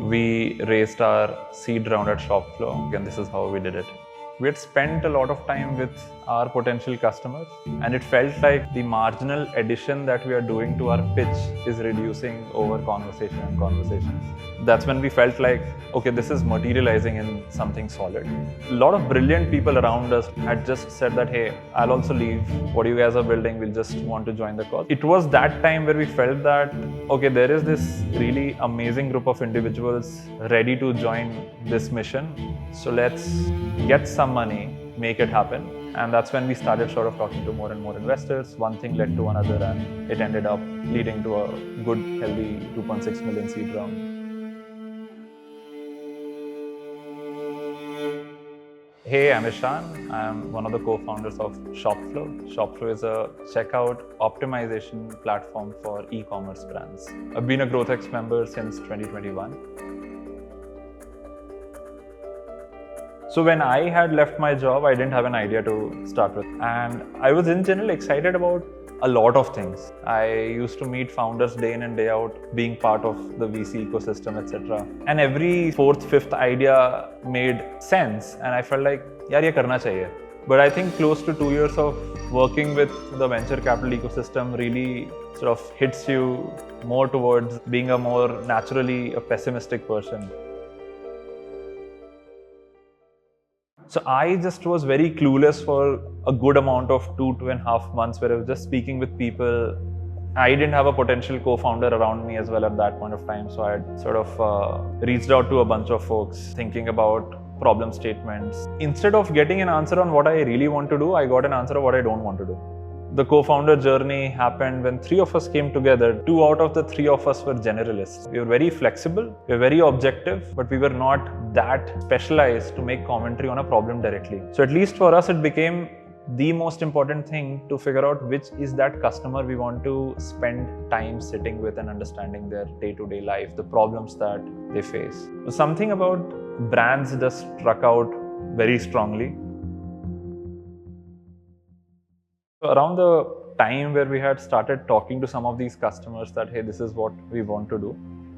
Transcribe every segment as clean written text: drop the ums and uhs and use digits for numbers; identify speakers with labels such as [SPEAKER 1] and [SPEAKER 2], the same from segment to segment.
[SPEAKER 1] We raised our seed round at Shopflow, and this is how we did it. We had spent a lot of time with our potential customers, and it felt like the marginal addition that we are doing to our pitch is reducing over conversation and conversations. That's when we felt like, okay, this is materializing in something solid. A lot of brilliant people around us had just said that, hey, I'll also leave. What you guys are building, we'll just want to join the cause. It was that time where we felt that, okay, there is this really amazing group of individuals ready to join this mission. So let's get some money, make it happen. And that's when we started sort of talking to more and more investors. One thing led to another, and it ended up leading to a good, healthy 2.6 million seed round. Hey, I'm Ishan. I'm one of the co-founders of Shopflow. Shopflow is a checkout optimization platform for e-commerce brands. I've been a GrowthX member since 2021. So when I had left my job, I didn't have an idea to start with. And I was in general excited about a lot of things. I used to meet founders day in and day out, being part of the VC ecosystem, etc. And every fourth, fifth idea made sense. And I felt like, yaar, ye karna chahiye. But I think close to 2 years of working with the venture capital ecosystem really sort of hits you more towards being a more naturally a pessimistic person. So I just was very clueless for a good amount of 2.5 months, where I was just speaking with people. I didn't have a potential co-founder around me as well at that point of time. So I had sort of reached out to a bunch of folks thinking about problem statements. Instead of getting an answer on what I really want to do, I got an answer of what I don't want to do. The co-founder journey happened when 3 of us came together. 2 out of the 3 of us were generalists. We were very flexible, we were very objective, but we were not that specialized to make commentary on a problem directly. So at least for us, it became the most important thing to figure out which is that customer we want to spend time sitting with and understanding their day-to-day life, the problems that they face. So something about brands just struck out very strongly. Around the time where we had started talking to some of these customers that, hey, this is what we want to do.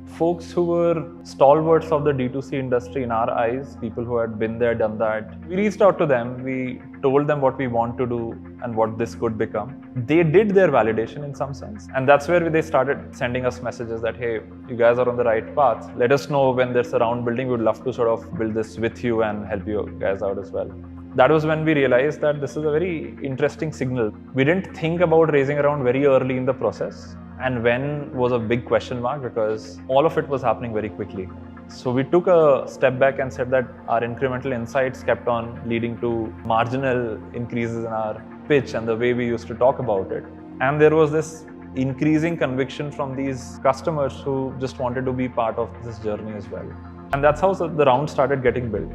[SPEAKER 1] Folks who were stalwarts of the D2C industry in our eyes, people who had been there, done that, we reached out to them, we told them what we want to do and what this could become. They did their validation in some sense. And that's where they started sending us messages that, hey, you guys are on the right path. Let us know when there's a round building. We'd love to sort of build this with you and help you guys out as well. That was when we realized that this is a very interesting signal. We didn't think about raising a round very early in the process, and when was a big question mark because all of it was happening very quickly. So we took a step back and said that our incremental insights kept on leading to marginal increases in our pitch and the way we used to talk about it. And there was this increasing conviction from these customers who just wanted to be part of this journey as well. And that's how the round started getting built.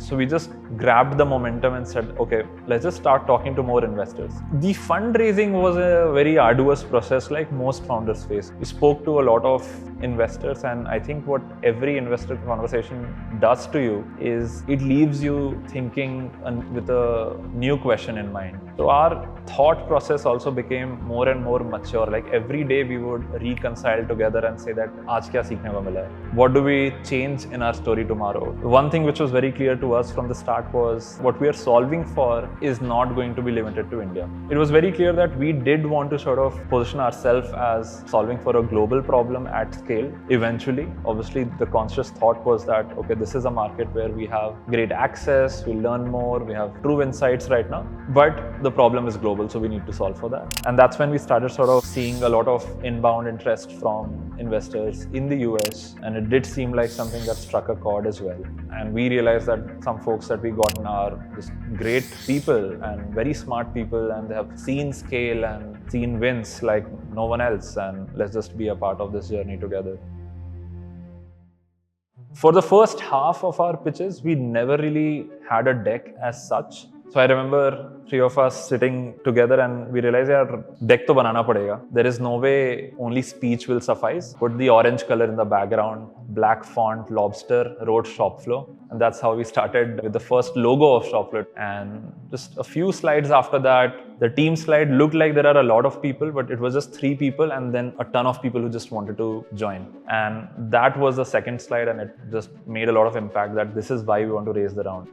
[SPEAKER 1] So we just grabbed the momentum and said, okay, let's just start talking to more investors. The fundraising was a very arduous process like most founders face. We spoke to a lot of investors, and I think what every investor conversation does to you is it leaves you thinking with a new question in mind. So our thought process also became more and more mature. Like every day we would reconcile together and say that, aaj kya seekhne ko mila hai? What do we change in our story tomorrow? One thing which was very clear to us from the start was what we are solving for is not going to be limited to India. It was very clear that we did want to sort of position ourselves as solving for a global problem at scale eventually. Obviously, the conscious thought was that, okay, this is a market where we have great access, we learn more, we have true insights right now, but the problem is global, so we need to solve for that. And that's when we started sort of seeing a lot of inbound interest from investors in the US, and it did seem like something that struck a chord as well. And we realized that some folks that we got are just great people and very smart people, and they have seen scale and seen wins like no one else, and let's just be a part of this journey together. For the first half of our pitches, we never really had a deck as such. So I remember three of us sitting together and we realized, yaar, deck to banana padega. There is no way only speech will suffice. Put the orange color in the background, black font, lobster, wrote Shopflow. And that's how we started with the first logo of Shopflow. And just a few slides after that, the team slide looked like there are a lot of people, but it was just 3 people and then a ton of people who just wanted to join. And that was the second slide, and it just made a lot of impact that this is why we want to raise the round.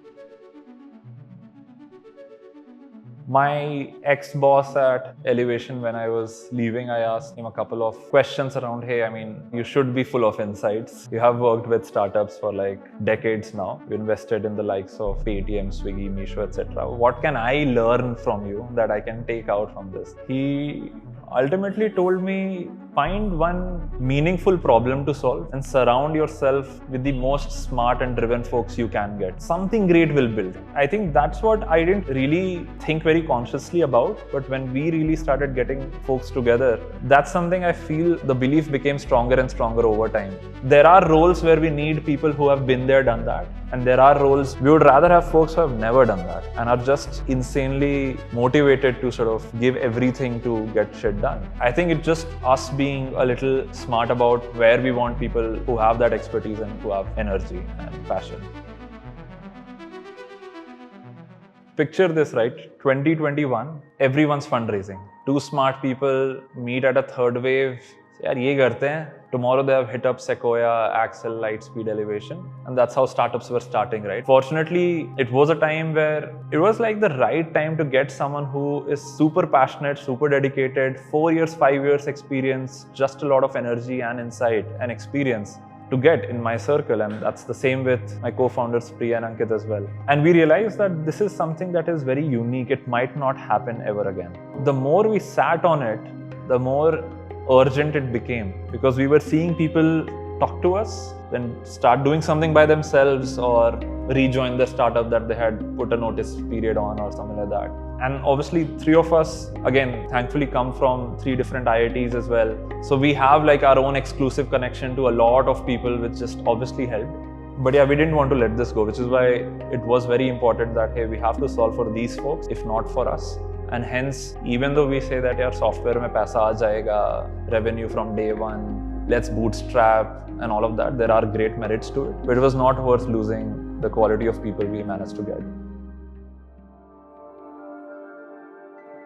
[SPEAKER 1] My ex-boss at Elevation, when I was leaving, I asked him a couple of questions around, hey, I mean, you should be full of insights. You have worked with startups for like decades now. You invested in the likes of Paytm, Swiggy, Meesho, etc. What can I learn from you that I can take out from this? He ultimately told me, find one meaningful problem to solve and surround yourself with the most smart and driven folks you can get. Something great will build. I think that's what I didn't really think very consciously about, but when we really started getting folks together, that's something I feel the belief became stronger and stronger over time. There are roles where we need people who have been there, done that. And there are roles we would rather have folks who have never done that and are just insanely motivated to sort of give everything to get shit done. I think it's just us being a little smart about where we want people who have that expertise and who have energy and passion. Picture this, right? 2021, everyone's fundraising. Two smart people meet at a third wave. यार ये करते हैं. Tomorrow they have hit up Sequoia, Axel, Lightspeed, Elevation, and that's how startups were starting, right? Fortunately, it was a time where it was like the right time to get someone who is super passionate, super dedicated, 4 years, 5 years experience, just a lot of energy and insight and experience to get in my circle. And that's the same with my co-founders Priya and Ankit as well. And we realized that this is something that is very unique. It might not happen ever again. The more we sat on it, the more urgent it became, because we were seeing people talk to us, then start doing something by themselves or rejoin the startup that they had put a notice period on or something like that. And obviously 3 of us, again, thankfully come from 3 different IITs as well. So we have like our own exclusive connection to a lot of people, which just obviously helped. But yeah, we didn't want to let this go, which is why it was very important that, hey, we have to solve for these folks, if not for us. And hence, even though we say that yaar software mein paisa aa jayega, revenue from day one, let's bootstrap and all of that, there are great merits to it. But it was not worth losing the quality of people we managed to get.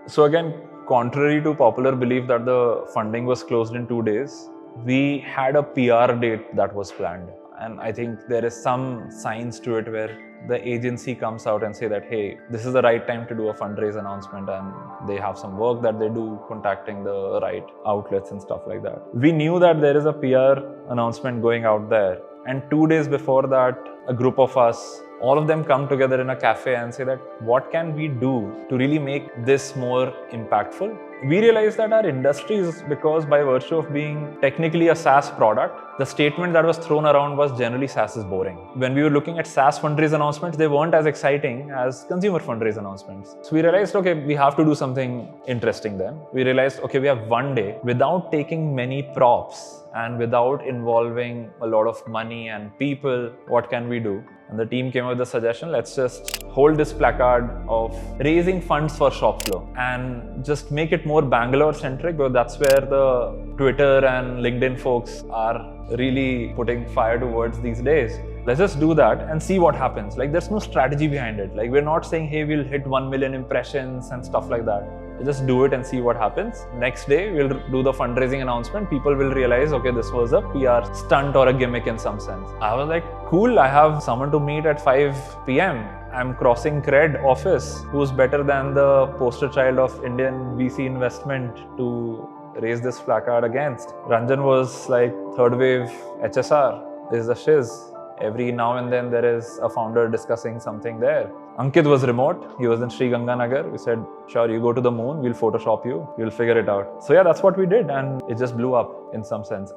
[SPEAKER 1] So again, contrary to popular belief that the funding was closed in 2 days, we had a PR date that was planned. And I think there is some science to it where the agency comes out and say that, hey, this is the right time to do a fundraise announcement, and they have some work that they do contacting the right outlets and stuff like that. We knew that there is a PR announcement going out there, and 2 days before that, a group of us, all of them come together in a cafe and say that, what can we do to really make this more impactful? We realized that our industry is, because by virtue of being technically a SaaS product, the statement that was thrown around was generally SaaS is boring. When we were looking at SaaS fundraise announcements, they weren't as exciting as consumer fundraise announcements. So we realized, okay, we have to do something interesting then. We realized, okay, we have 1 day without taking many props and without involving a lot of money and people. What can we do? And the team came up with the suggestion, let's just hold this placard of raising funds for Shopflow and just make it more Bangalore centric, because that's where the Twitter and LinkedIn folks are really putting fire towards these days. Let's just do that and see what happens. Like, there's no strategy behind it. Like, we're not saying, hey, we'll hit 1 million impressions and stuff like that. Just do it and see what happens. Next day, we'll do the fundraising announcement. People will realize, okay, this was a PR stunt or a gimmick in some sense. I was like, cool, I have someone to meet at 5 p.m. I'm crossing Cred office. Who's better than the poster child of Indian VC investment to raise this placard against? Ranjan was like, third wave HSR, this is a shiz. Every now and then there is a founder discussing something there. Ankit was remote. He was in Sri Ganganagar. We said, sure, you go to the moon, we'll Photoshop you, you'll figure it out. So yeah, that's what we did, and it just blew up in some sense.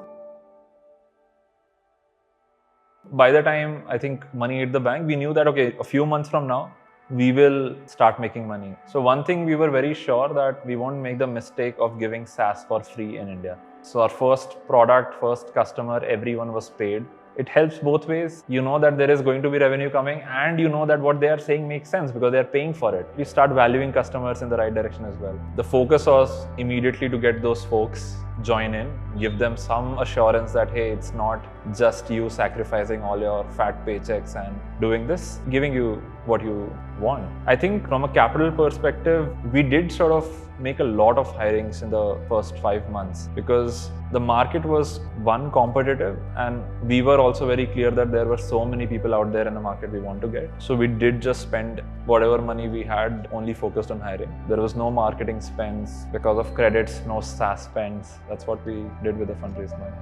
[SPEAKER 1] By the time I think money hit the bank, we knew that, okay, a few months from now, we will start making money. So one thing we were very sure that we won't make the mistake of giving SaaS for free in India. So our first product, first customer, everyone was paid. It helps both ways. You know that there is going to be revenue coming, and you know that what they are saying makes sense because they are paying for it. We start valuing customers in the right direction as well. The focus was immediately to get those folks join in, give them some assurance that, hey, it's not just you sacrificing all your fat paychecks and doing this, giving you what you want. I think from a capital perspective, we did sort of make a lot of hirings in the first 5 months because the market was competitive, and we were also very clear that there were so many people out there in the market we want to get. So we did just spend whatever money we had only focused on hiring. There was no marketing spends because of credits, no SaaS spends. That's what we did with the fundraise money.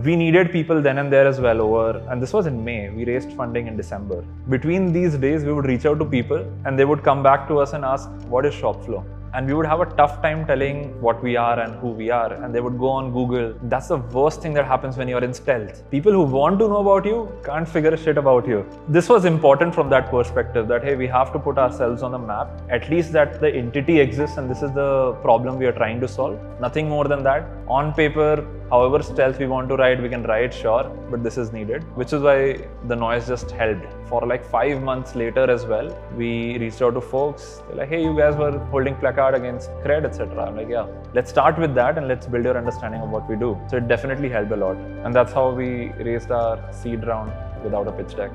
[SPEAKER 1] We needed people then and there as well and this was in May. We raised funding in December. Between these days, we would reach out to people and they would come back to us and ask, what is Shopflow? And we would have a tough time telling what we are and who we are. And they would go on Google. That's the worst thing that happens when you're in stealth. People who want to know about you can't figure a shit about you. This was important from that perspective that, hey, we have to put ourselves on the map, at least that the entity exists and this is the problem we are trying to solve. Nothing more than that. On paper, however stealth we want to ride, we can ride, sure, but this is needed, which is why the noise just held. For like 5 months later as well, we reached out to folks. They're like, hey, you guys were holding placard against cred, etc. I'm like, yeah, let's start with that and let's build your understanding of what we do. So it definitely helped a lot. And that's how we raised our seed round without a pitch deck.